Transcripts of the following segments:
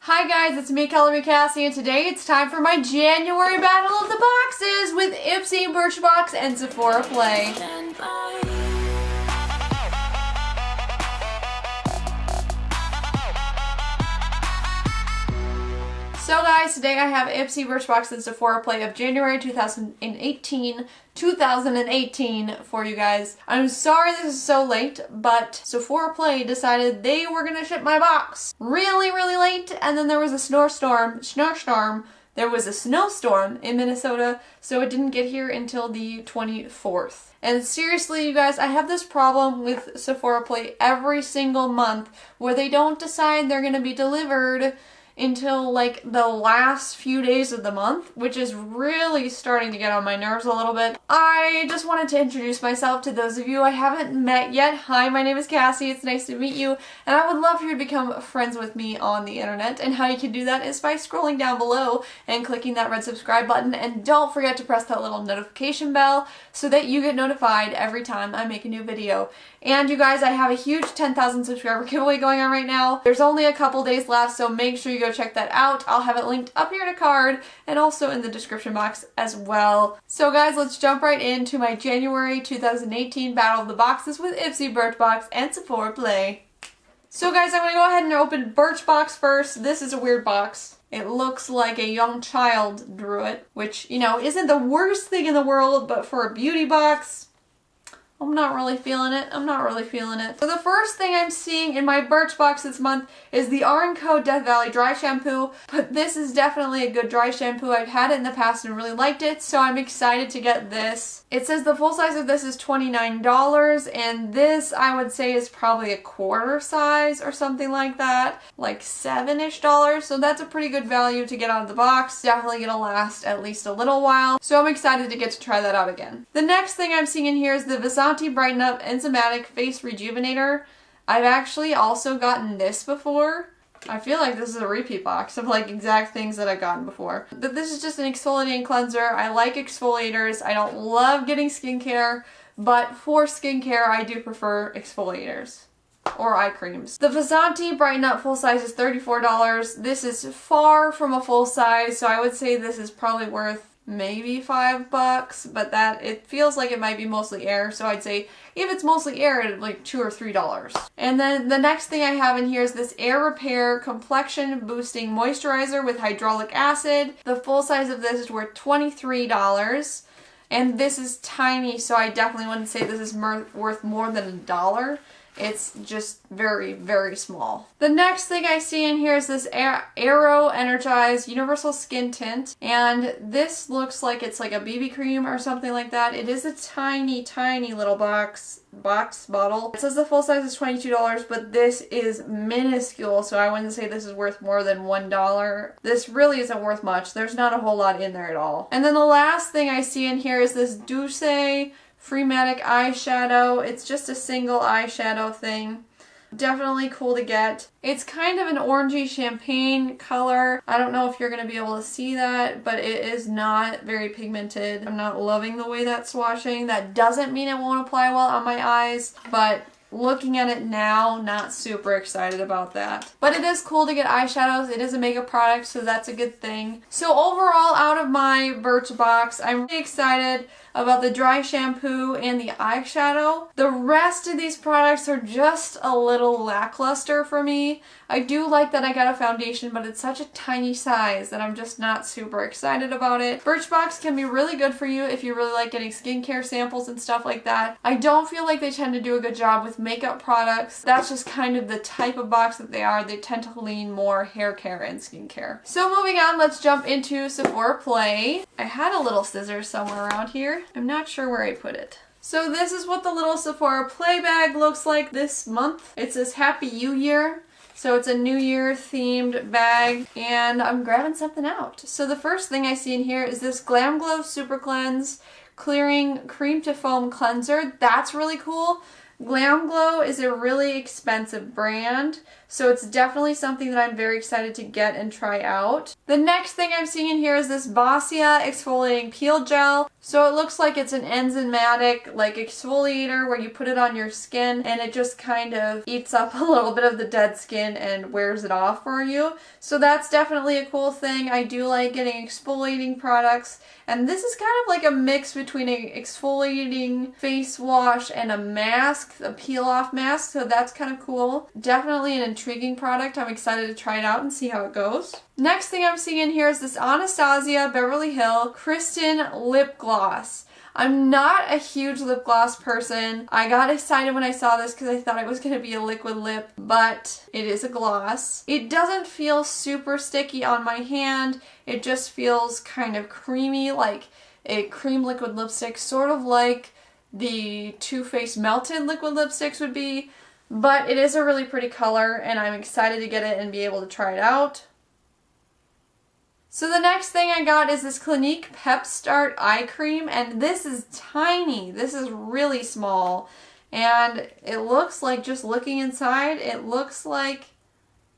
Hi guys, it's me, ColorMeCassie, and today it's time for my January Battle of the Boxes with Ipsy, Birchbox, and Sephora Play. So guys, today I have Ipsy, Birchbox, and Sephora Play of January 2018 for you guys. I'm sorry this is so late, but Sephora Play decided they were gonna ship my box really late, and then there was a snowstorm in Minnesota, so it didn't get here until the 24th. And seriously, you guys, I have this problem with Sephora Play every single month where they don't decide they're gonna be delivered until like the last few days of the month, which is really starting to get on my nerves a little bit. I just wanted to introduce myself to those of you I haven't met yet. Hi, my name is Cassie. It's nice to meet you, and I would love for you to become friends with me on the internet. And how you can do that is by scrolling down below and clicking that red subscribe button, and don't forget to press that little notification bell so that you get notified every time I make a new video. And you guys, I have a huge 10,000 subscriber giveaway going on right now. There's only a couple days left, so make sure you go check that out. I'll have it linked up here in a card and also in the description box as well. So guys, let's jump right into my January 2018 Battle of the Boxes with Ipsy, Birchbox, and Sephora Play. So guys, I'm going to go ahead and open Birchbox first. This is a weird box. It looks like a young child drew it, which, you know, isn't the worst thing in the world, but for a beauty box, I'm not really feeling it. So the first thing I'm seeing in my Birchbox this month is the R&Co Death Valley Dry Shampoo, but this is definitely a good dry shampoo. I've had it in the past and really liked it, so I'm excited to get this. It says the full size of this is $29, and this I would say is probably a quarter size or something like that, like $7-ish, so that's a pretty good value to get out of the box. Definitely gonna last at least a little while, so I'm excited to get to try that out again. The next thing I'm seeing in here is the Brighten Up Enzymatic Face Rejuvenator. I've actually also gotten this before. I feel like this is a repeat box of like exact things that I've gotten before. But this is just an exfoliating cleanser. I like exfoliators. I don't love getting skincare, but for skincare I do prefer exfoliators or eye creams. The Vasanti Brighten Up full size is $34. This is far from a full size, so I would say this is probably worth maybe $5, but that it feels like it might be mostly air, so I'd say if it's mostly air, it'd like $2 or $3. And then the next thing I have in here is this Air Repair Complexion Boosting Moisturizer with Hyaluronic Acid. The full size of this is worth $23, and this is tiny, so I definitely wouldn't say this is worth more than $1. It's just very small. The next thing I see in here is this Aero Energized Universal Skin Tint, and this looks like it's like a BB cream or something like that. It is a tiny little box bottle. It says the full size is $22, but this is minuscule, so I wouldn't say this is worth more than $1. This really isn't worth much. There's not a whole lot in there at all. And then the last thing I see in here is this Douce Freematic eyeshadow. It's just a single eyeshadow thing. Definitely cool to get. It's kind of an orangey champagne color. I don't know if you're going to be able to see that, but it is not very pigmented. I'm not loving the way that's swatching. That doesn't mean it won't apply well on my eyes, but looking at it now, not super excited about that. But it is cool to get eyeshadows. It is a makeup product, so that's a good thing. So overall, out of my Birchbox, I'm really excited about the dry shampoo and the eyeshadow. The rest of these products are just a little lackluster for me. I do like that I got a foundation, but it's such a tiny size that I'm just not super excited about it. Birchbox can be really good for you if you really like getting skincare samples and stuff like that. I don't feel like they tend to do a good job with makeup products. That's just kind of the type of box that they are. They tend to lean more hair care and skincare. So moving on, let's jump into Sephora Play. I had a little scissors somewhere around here. I'm not sure where I put it. So this is what the little Sephora Play bag looks like this month. It says Happy New Year. So it's a New Year themed bag, and I'm grabbing something out. So the first thing I see in here is this Glam Glow Super Cleanse Clearing Cream to Foam Cleanser. That's really cool. Glam Glow is a really expensive brand, So it's definitely something that I'm very excited to get and try out. The next thing I'm seeing in here is this Boscia exfoliating peel gel. So it looks like it's an enzymatic like exfoliator where you put it on your skin and it just kind of eats up a little bit of the dead skin and wears it off for you. So that's definitely a cool thing. I do like getting exfoliating products, and this is kind of like a mix between an exfoliating face wash and a mask, a peel off mask, so that's kind of cool. Definitely an intriguing product. I'm excited to try it out and see how it goes. Next thing I'm seeing in here is this Anastasia Beverly Hill Kristen lip gloss. I'm not a huge lip gloss person. I got excited when I saw this because I thought it was going to be a liquid lip, but it is a gloss. It doesn't feel super sticky on my hand. It just feels kind of creamy, like a cream liquid lipstick, sort of like the Too Faced Melted liquid lipsticks would be, but it is a really pretty color and I'm excited to get it and be able to try it out. So the next thing I got is this Clinique Pep Start Eye Cream, and this is tiny. This is really small, and it looks like, just looking inside, it looks like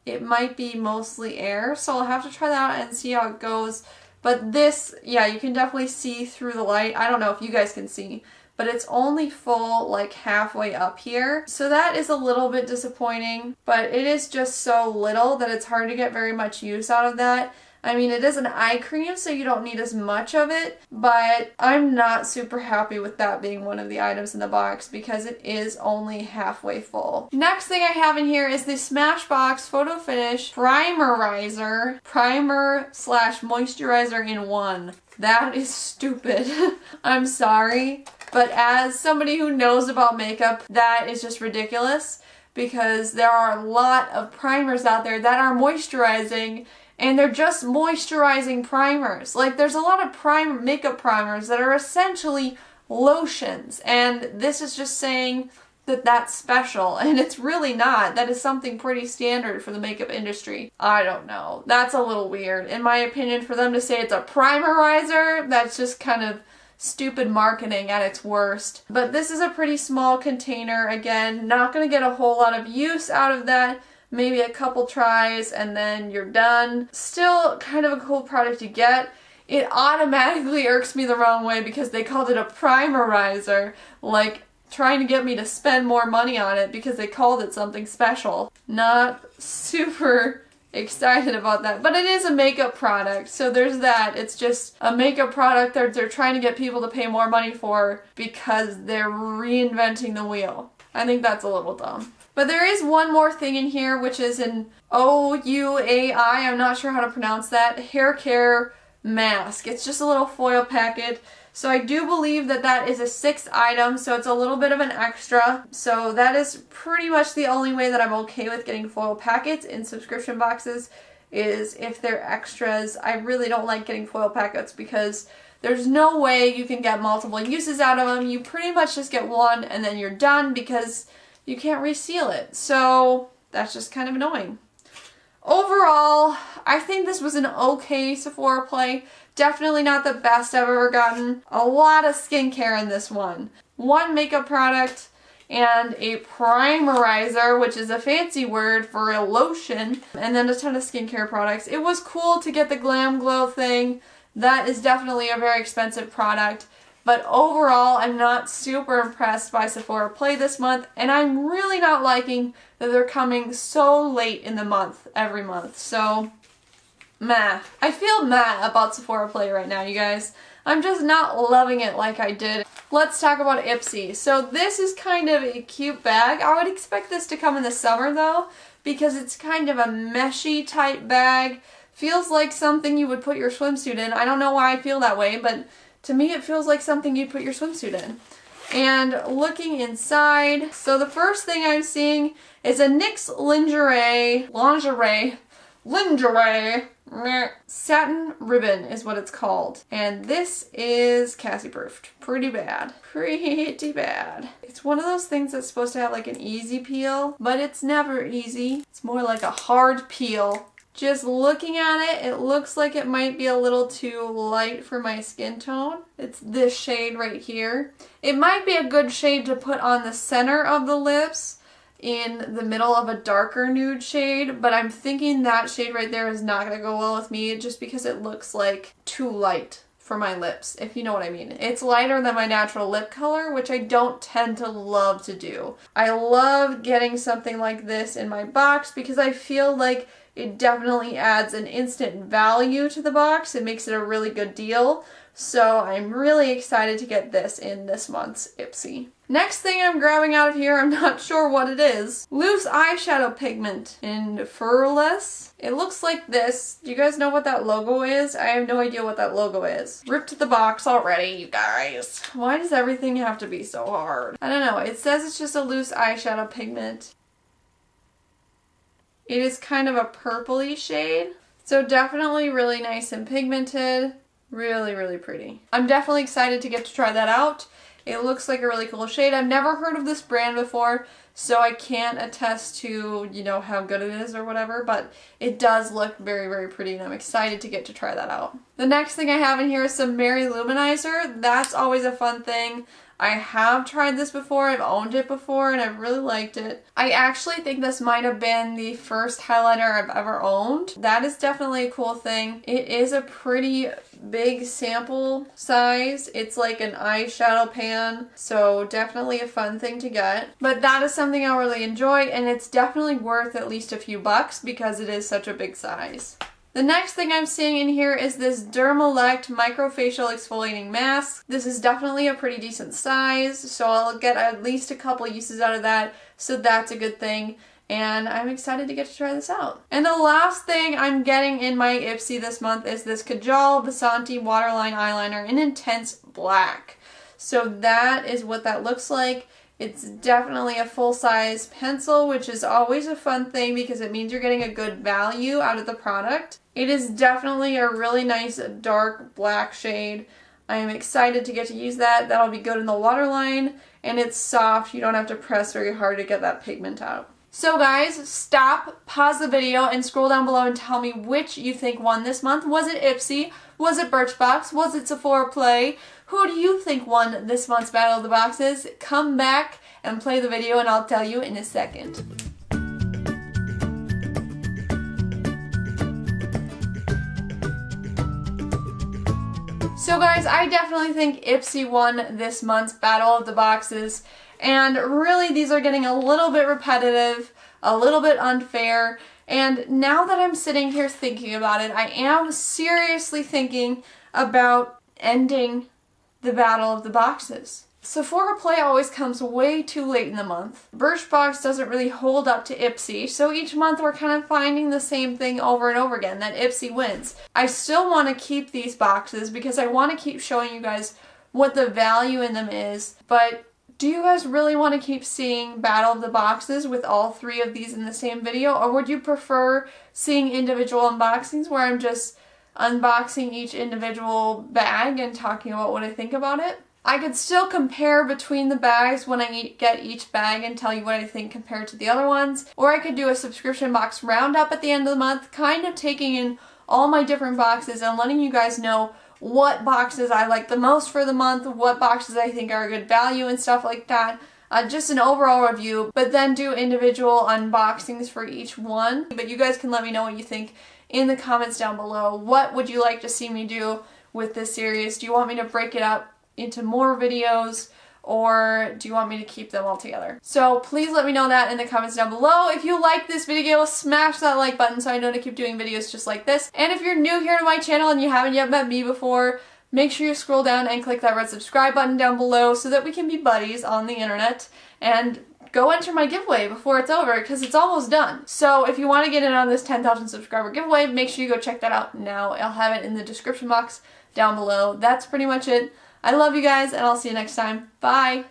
it might be mostly air, so I'll have to try that out and see how it goes. But this, yeah, you can definitely see through the light. I don't know if you guys can see, but it's only full like halfway up here. So that is a little bit disappointing, but it is just so little that it's hard to get very much use out of that. I mean, it is an eye cream, so you don't need as much of it, but I'm not super happy with that being one of the items in the box because it is only halfway full. Next thing I have in here is the Smashbox Photo Finish Primerizer. Primer slash moisturizer in one. That is stupid. I'm sorry, but as somebody who knows about makeup, that is just ridiculous because there are a lot of primers out there that are moisturizing, and they're just moisturizing primers. Like, there's a lot of makeup primers that are essentially lotions, and this is just saying that that's special, and it's really not. That is something pretty standard for the makeup industry. I don't know. That's a little weird. In my opinion, for them to say it's a primerizer, that's just kind of stupid marketing at its worst. But this is a pretty small container. Again, not going to get a whole lot of use out of that. Maybe a couple tries and then you're done. Still kind of a cool product to get. It automatically irks me the wrong way because they called it a primerizer, like trying to get me to spend more money on it because they called it something special. Not super excited about that, but it is a makeup product, so there's that. It's just a makeup product that they're trying to get people to pay more money for because they're reinventing the wheel. I think that's a little dumb. But there is one more thing in here, which is an OUAI, I'm not sure how to pronounce that, hair care mask. It's just a little foil packet. So I do believe that that is a 6 item, so it's a little bit of an extra. So that is pretty much the only way that I'm okay with getting foil packets in subscription boxes, is if they're extras. I really don't like getting foil packets because there's no way you can get multiple uses out of them. You pretty much just get one and then you're done because you can't reseal it. So that's just kind of annoying. Overall, I think this was an okay Sephora play. Definitely not the best I've ever gotten. A lot of skincare in this one. One makeup product and a primerizer, which is a fancy word for a lotion, and then a ton of skincare products. It was cool to get the Glam Glow thing. That is definitely a very expensive product. But overall, I'm not super impressed by Sephora Play this month, and I'm really not liking that they're coming so late in the month, every month. So, meh. I feel meh about Sephora Play right now, you guys. I'm just not loving it like I did. Let's talk about Ipsy. So this is kind of a cute bag. I would expect this to come in the summer though, because it's kind of a meshy type bag. Feels like something you would put your swimsuit in. I don't know why I feel that way, but to me, it feels like something you'd put your swimsuit in. And looking inside, so the first thing I'm seeing is a NYX lingerie satin ribbon is what it's called. And this is Cassie proofed. Pretty bad. Pretty bad. It's one of those things that's supposed to have like an easy peel, but it's never easy. It's more like a hard peel. Just looking at it, it looks like it might be a little too light for my skin tone. It's this shade right here. It might be a good shade to put on the center of the lips in the middle of a darker nude shade, but I'm thinking that shade right there is not going to go well with me just because it looks like too light for my lips, if you know what I mean. It's lighter than my natural lip color, which I don't tend to love to do. I love getting something like this in my box because I feel like it definitely adds an instant value to the box. It makes it a really good deal. So I'm really excited to get this in this month's Ipsy. Next thing I'm grabbing out of here, I'm not sure what it is. Loose eyeshadow pigment in Furless. It looks like this. Do you guys know what that logo is? I have no idea what that logo is. Ripped the box already, you guys. Why does everything have to be so hard? I don't know. It says it's just a loose eyeshadow pigment. It is kind of a purpley shade. So definitely really nice and pigmented. Really, really pretty. I'm definitely excited to get to try that out. It looks like a really cool shade. I've never heard of this brand before, so I can't attest to, you know, how good it is or whatever, but it does look very, very pretty, and I'm excited to get to try that out. The next thing I have in here is some Mary Luminizer. That's always a fun thing. I have tried this before, I've owned it before, and I've really liked it. I actually think this might have been the first highlighter I've ever owned. That is definitely a cool thing. It is a pretty big sample size. It's like an eyeshadow pan, so definitely a fun thing to get. But that is something I really enjoy, and it's definitely worth at least a few bucks because it is such a big size. The next thing I'm seeing in here is this Dermalect Microfacial Exfoliating Mask. This is definitely a pretty decent size, so I'll get at least a couple uses out of that, so that's a good thing. And I'm excited to get to try this out. And the last thing I'm getting in my Ipsy this month is this Kajal Vasanti Waterline Eyeliner in Intense Black. So that is what that looks like. It's definitely a full-size pencil, which is always a fun thing because it means you're getting a good value out of the product. It is definitely a really nice dark black shade. I am excited to get to use that. That'll be good in the waterline, and it's soft. You don't have to press very hard to get that pigment out. So guys, stop, pause the video, and scroll down below and tell me which you think won this month. Was it Ipsy? Was it Birchbox? Was it Sephora Play? Who do you think won this month's Battle of the Boxes? Come back and play the video and I'll tell you in a second. So guys, I definitely think Ipsy won this month's Battle of the Boxes. And really, these are getting a little bit repetitive, a little bit unfair, and now that I'm sitting here thinking about it, I am seriously thinking about ending the Battle of the Boxes. Sephora Play always comes way too late in the month. Birchbox doesn't really hold up to Ipsy, so each month we're kind of finding the same thing over and over again, that Ipsy wins. I still want to keep these boxes because I want to keep showing you guys what the value in them is, but do you guys really want to keep seeing Battle of the Boxes with all three of these in the same video? Or would you prefer seeing individual unboxings where I'm just unboxing each individual bag and talking about what I think about it? I could still compare between the bags when I get each bag and tell you what I think compared to the other ones. Or I could do a subscription box roundup at the end of the month, kind of taking in all my different boxes and letting you guys know what boxes I like the most for the month, what boxes I think are a good value and stuff like that. Just an overall review, but then do individual unboxings for each one. But you guys can let me know what you think in the comments down below. What would you like to see me do with this series? Do you want me to break it up into more videos, or do you want me to keep them all together? So please let me know that in the comments down below. If you like this video, smash that like button so I know to keep doing videos just like this. And if you're new here to my channel and you haven't yet met me before, make sure you scroll down and click that red subscribe button down below so that we can be buddies on the internet. And go enter my giveaway before it's over because it's almost done. So if you want to get in on this 10,000 subscriber giveaway, make sure you go check that out now. I'll have it in the description box down below. That's pretty much it. I love you guys, and I'll see you next time. Bye!